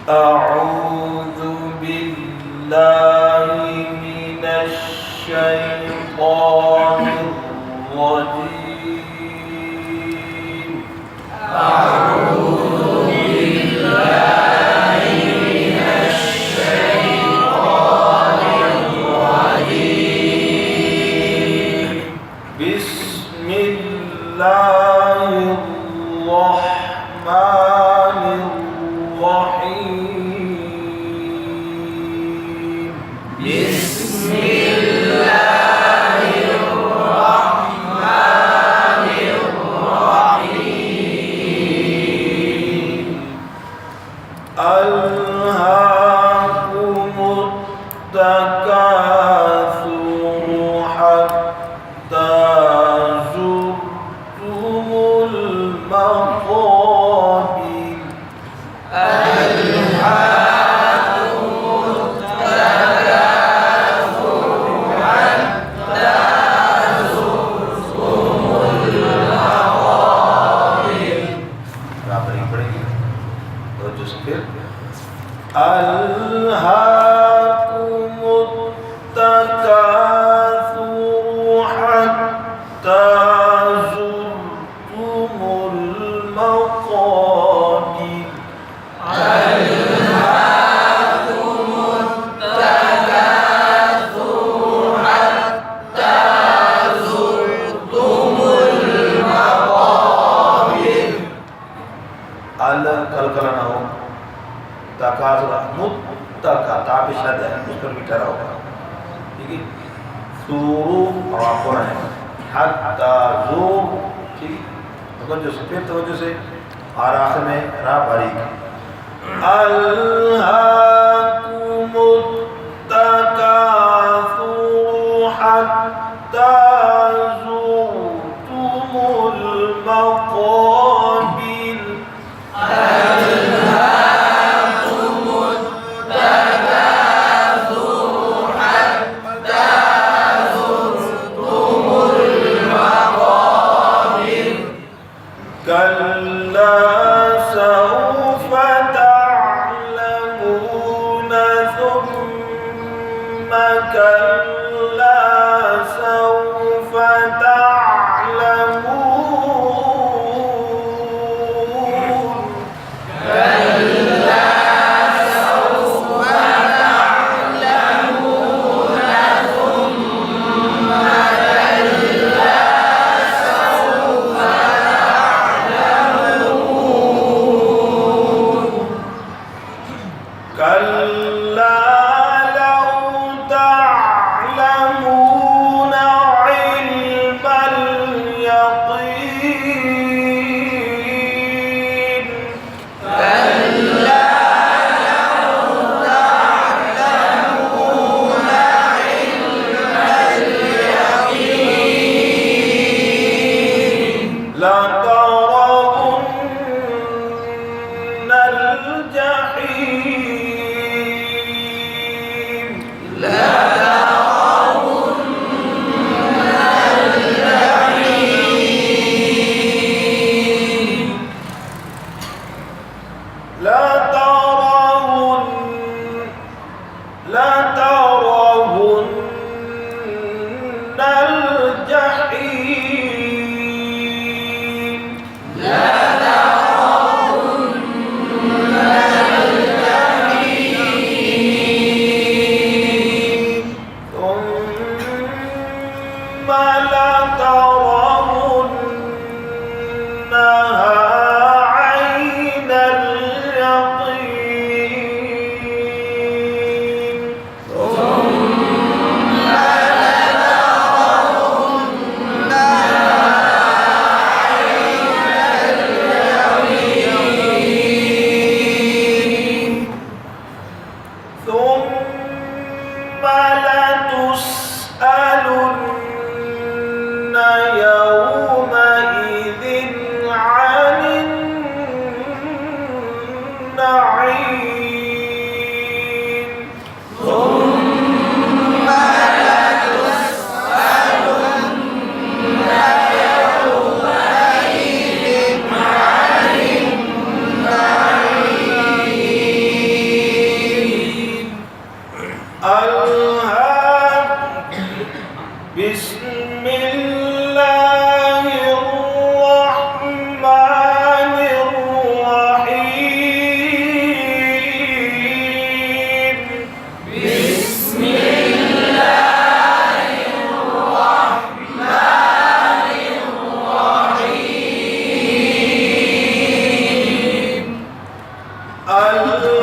أعوذ بالله من الشيطان الرجيم. أعوذ بالله من الشيطان الرجيم. بسم الله الرحمن الرحيم. بسم الله الرحمن الرحيم. ألهاكم التكاثر حتى زرتم المقابر. ألهاكم التكاثر حتى زرتم المقابر. ألهاكم التكاثر حتى زرتم المقابر. कल हो तकाजुर मुत्तका ताबिश लद है उस पर भी ठहरा होगा, ठीक है। सूरू और आपको है हत्ता ज़ूर, ठीक। तवज्जो से फिर तवज्जो से और आखिर में रा बारीक। अल्हाकुमुत तकासुर हत्ता ज़ुरतुमुल मक़ाबिर। كلا سوف تعلمون ثم كلا سوف تعلمون. كلا سوف تعلمون ثم كلا سوف كلا لو تعلمون علم اليقين. كلا لو تعلمون علم اليقين لترون الجحيم. لترون الجحيم لترون الجحيم. ثم لترونها عين اليقين. ثم لترونها عين اليقين ثم لتسألن يومئذ عن النعيم. ثم لتسألن يومئذ عن النعيم. الله